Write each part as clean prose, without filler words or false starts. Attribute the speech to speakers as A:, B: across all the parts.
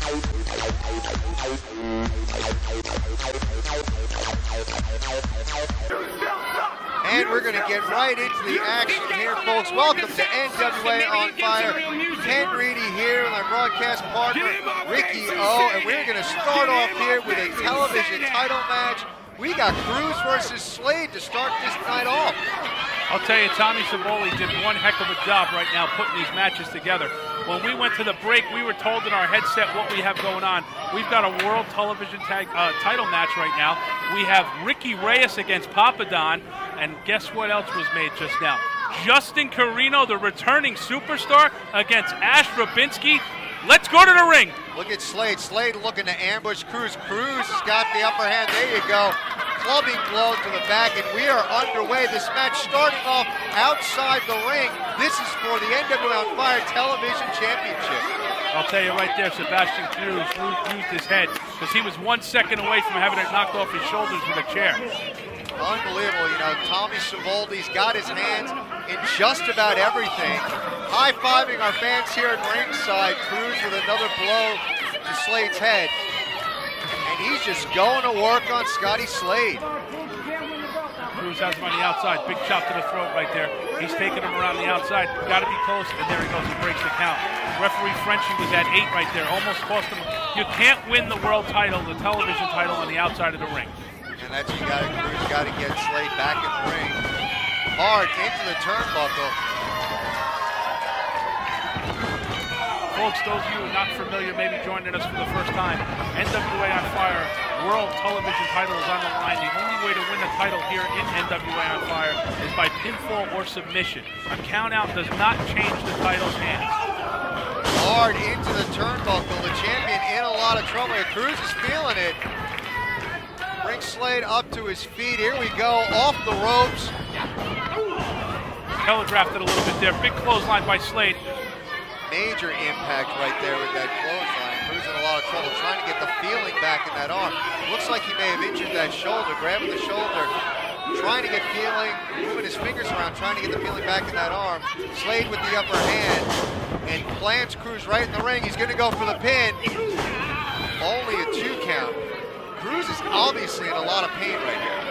A: And we're going to get right into the action here, folks. Welcome to NWA On Fire. Ken Reedy here with our broadcast partner, Ricky O. And we're going to start off here with a television title match. We got Cruz versus Slade to start this night off.
B: I'll tell you, Tommy Savoli did one heck of a job right now putting these matches together. When we went to the break, we were told in our headset what we have going on. We've got a World Television title match right now. We have Ricky Reyes against Papadon, and guess what else was made just now? Justin Carino, the returning superstar, against Ash Rabinski. Let's go to the ring.
A: Look at Slade. Slade looking to ambush Cruz. Cruz has got the upper hand. There you go. Clubbing blow to the back, and we are underway. This match starting off outside the ring. This is for the NWA On Fire Television Championship.
B: I'll tell you right there, Sebastian Cruz used his head because he was 1 second away from having it knocked off his shoulders with a chair.
A: Unbelievable, you know, Tommy Savoldi's got his hands in just about everything. High-fiving our fans here at ringside. Cruz with another blow to Slade's head. And he's just going to work on Scotty Slade.
B: Cruz has him on the outside. Big chop to the throat right there. He's taking him around the outside. Got to be close, and there he goes. He breaks the count. Referee Frenchie was at 8 right there. Almost cost him. You can't win the world title, the television title, on the outside of the ring.
A: And that's you got. Cruz got to get Slade back in the ring. Hard into the turnbuckle.
B: Folks, those of you who are not familiar, maybe joining us for the first time, NWA On Fire World Television title is on the line. The only way to win the title here in NWA On Fire is by pinfall or submission. A count-out does not change the title's hands.
A: Hard into the turnbuckle. The champion in a lot of trouble. Cruz is feeling it. Brings Slade up to his feet. Here we go, off the ropes.
B: Telegraphed it a little bit there. Big clothesline by Slade.
A: Major impact right there with that clothesline. Cruz in a lot of trouble trying to get the feeling back in that arm. Looks like he may have injured that shoulder, grabbing the shoulder, trying to get feeling, moving his fingers around, trying to get the feeling back in that arm. Slade with the upper hand and plants Cruz right in the ring. He's going to go for the pin. Only a 2 count. Cruz is obviously in a lot of pain right here.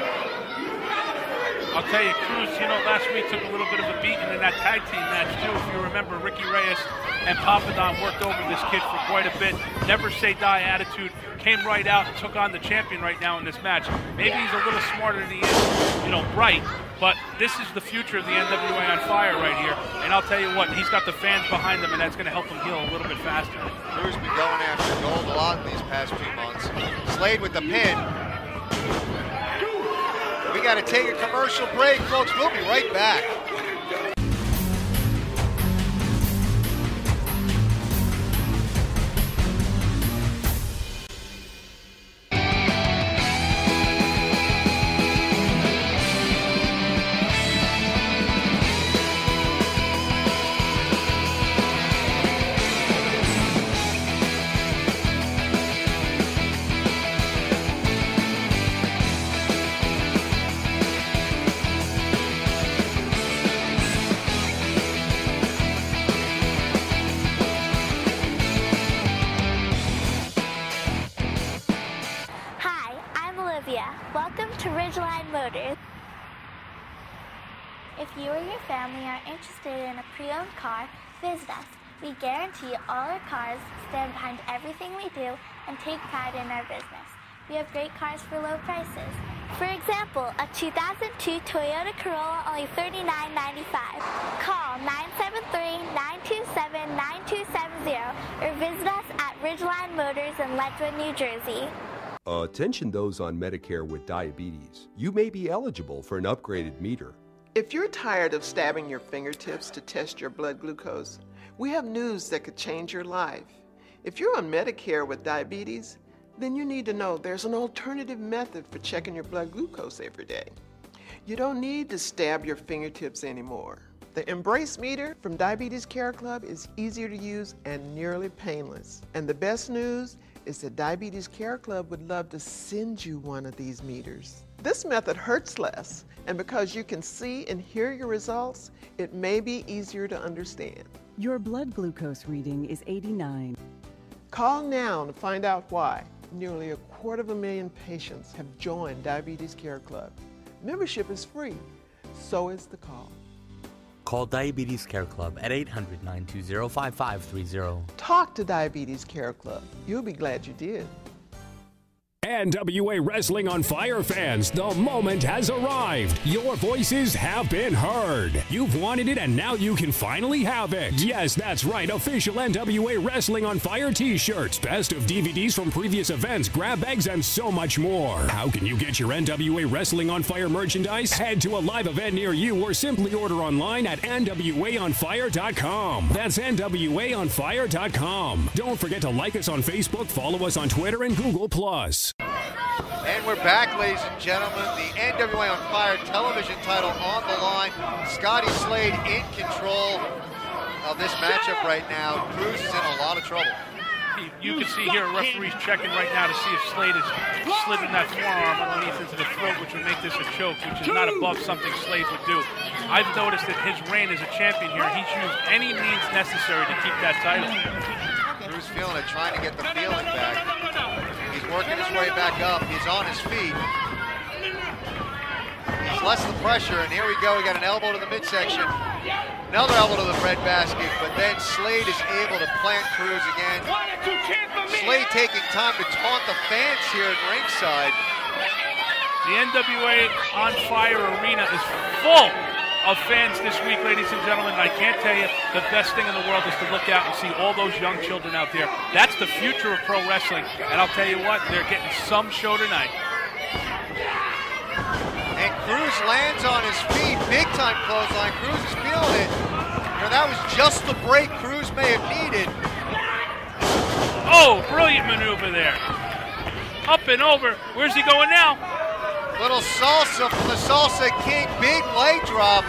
B: I'll tell you, Cruz, you know, last week took a little bit of a beating in that tag team match, too. If you remember, Ricky Reyes and Papadon worked over this kid for quite a bit. Never say die attitude. Came right out and took on the champion right now in this match. Maybe he's a little smarter than he is, you know, bright, but this is the future of the NWA On Fire right here. And I'll tell you what, he's got the fans behind him, and that's going to help him heal a little bit faster.
A: Cruz been going after gold a lot in these past few months. Slade with the pin. We got to take a commercial break, folks. We'll be right back.
C: Welcome to Ridgeline Motors. If you or your family are interested in a pre-owned car, visit us. We guarantee all our cars, stand behind everything we do, and take pride in our business. We have great cars for low prices. For example, a 2002 Toyota Corolla, only $39.95. Call 973-927-9270 or visit us at Ridgeline Motors in Ledgewood, New Jersey.
D: Attention those on Medicare with diabetes. You may be eligible for an upgraded meter.
E: If you're tired of stabbing your fingertips to test your blood glucose, we have news that could change your life. If you're on Medicare with diabetes, then you need to know there's an alternative method for checking your blood glucose every day. You don't need to stab your fingertips anymore. The Embrace meter from Diabetes Care Club is easier to use and nearly painless. And the best news is that Diabetes Care Club would love to send you one of these meters. This method hurts less, and because you can see and hear your results, it may be easier to understand.
F: Your blood glucose reading is 89.
E: Call now to find out why. Nearly 250,000 patients have joined Diabetes Care Club. Membership is free, so is the call.
F: Call Diabetes Care Club at 800-920-5530.
E: Talk to Diabetes Care Club. You'll be glad you did.
G: NWA Wrestling on Fire fans, the moment has arrived. Your voices have been heard. You've wanted it and now you can finally have it. Yes, that's right. Official NWA Wrestling on Fire t-shirts, best of DVDs from previous events, grab bags, and so much more. How can you get your NWA Wrestling on Fire merchandise? Head to a live event near you or simply order online at NWAOnFire.com. That's NWAOnFire.com. Don't forget to like us on Facebook, follow us on Twitter and Google+.
A: And we're back, ladies and gentlemen. The NWA on Fire television title on the line. Scotty Slade in control of this matchup right now. Cruz is in a lot of trouble.
B: You can see here a referee's checking right now to see if Slade is slitting that forearm underneath into the throat, which would make this a choke, which is not above something Slade would do. I've noticed that his reign as a champion here, he's used any means necessary to keep that title.
A: Cruz feeling it, trying to get the feeling back. He's working his way back up. He's on his feet. He's less the pressure, and here we go. We got an elbow to the midsection. Another elbow to the breadbasket, but then Slade is able to plant Cruz again. Slade taking time to taunt the fans here at ringside.
B: The NWA on Fire arena is full of fans this week, ladies and gentlemen. I can't tell you, the best thing in the world is to look out and see all those young children out there. That's the future of pro wrestling, and I'll tell you what, they're getting some show tonight.
A: And Cruz lands on his feet, big time clothesline. Cruz is feeling it. And that was just the break Cruz may have needed.
B: Oh, brilliant maneuver there. Up and over. Where's he going now?
A: Little salsa from the Salsa King, big leg drop.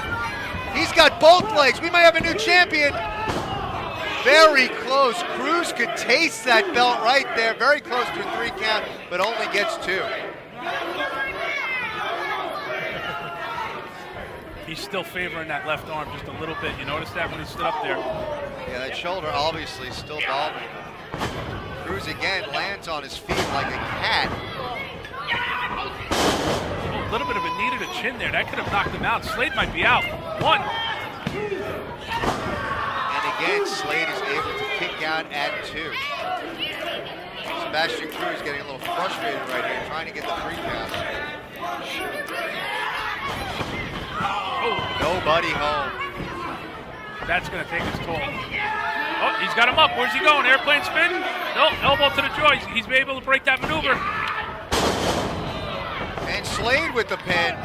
A: He's got both legs. We may have a new champion. Very close. Cruz could taste that belt right there. Very close to a 3 count, but only gets 2.
B: He's still favoring that left arm just a little bit. You notice that when he stood up there?
A: Yeah, that shoulder obviously still bothering him. Cruz again lands on his feet like a cat.
B: A little bit of a knee to the chin there. That could have knocked him out. Slade might be out. 1.
A: And again, Slade is able to kick out at 2. Sebastian Cruz getting a little frustrated right here, trying to get the 3 count. Oh, nobody home.
B: That's going to take his toll. Oh, he's got him up. Where's he going? Airplane spin? No, elbow to the jaw. He's able to break that maneuver.
A: And Slade with the pin.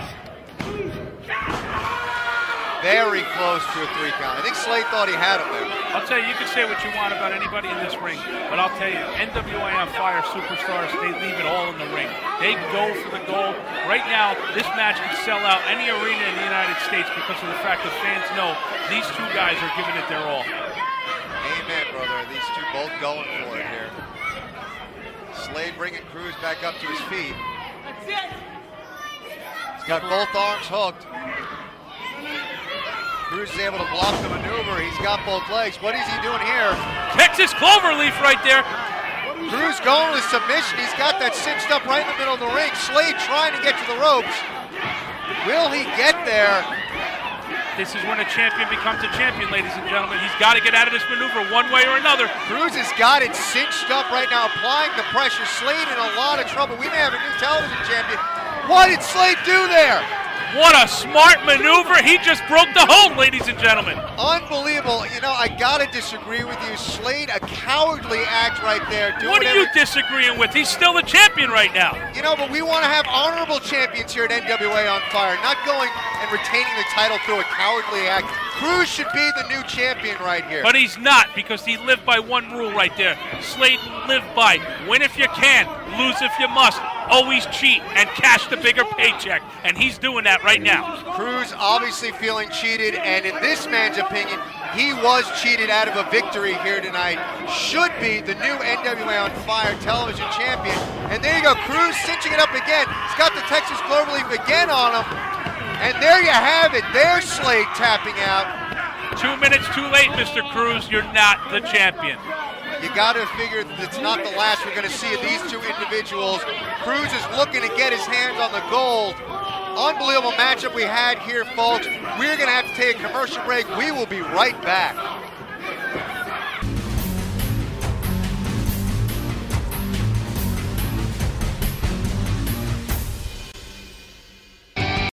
A: Very close to a 3 count. I think Slade thought he had him there.
B: I'll tell you, you can say what you want about anybody in this ring, but I'll tell you, NWA on Fire superstars, they leave it all in the ring. They go for the gold. Right now, this match can sell out any arena in the United States because of the fact that fans know these 2 guys are giving it their all.
A: Amen, brother. These 2 both going for it here. Slade bringing Cruz back up to his feet. He's got both arms hooked. Cruz is able to block the maneuver. He's got both legs. What is he doing here?
B: Texas Cloverleaf right there.
A: Cruz going to submission. He's got that cinched up right in the middle of the ring. Slade trying to get to the ropes. Will he get there?
B: This is when a champion becomes a champion, ladies and gentlemen. He's got to get out of this maneuver one way or another.
A: Cruz has got it cinched up right now, applying the pressure. Slade in a lot of trouble. We may have a new television champion. What did Slade do there?
B: What a smart maneuver. He just broke the hold, ladies and gentlemen.
A: Unbelievable. You know, I got to disagree with you. Slade, a cowardly act right there.
B: What are you disagreeing with? He's still the champion right now.
A: You know, but we want to have honorable champions here at NWA on Fire, not going and retaining the title through a cowardly act. Cruz should be the new champion right here.
B: But he's not, because he lived by one rule right there. Slade lived by win if you can, lose if you must. Always cheat and cash the bigger paycheck, and he's doing that right now.
A: Cruz obviously feeling cheated, and in this man's opinion, he was cheated out of a victory here tonight. Should be the new NWA on Fire television champion. And there you go, Cruz cinching it up again. He's got the Texas Cloverleaf again on him. And there you have it. There's Slade tapping out.
B: 2 minutes too late, Mr. Cruz. You're not the champion.
A: you got to figure it's not the last we're going to see of these two individuals. Cruz is looking to get his hands on the gold. Unbelievable matchup we had here, folks. We're going to have to take a commercial break. We will be right back.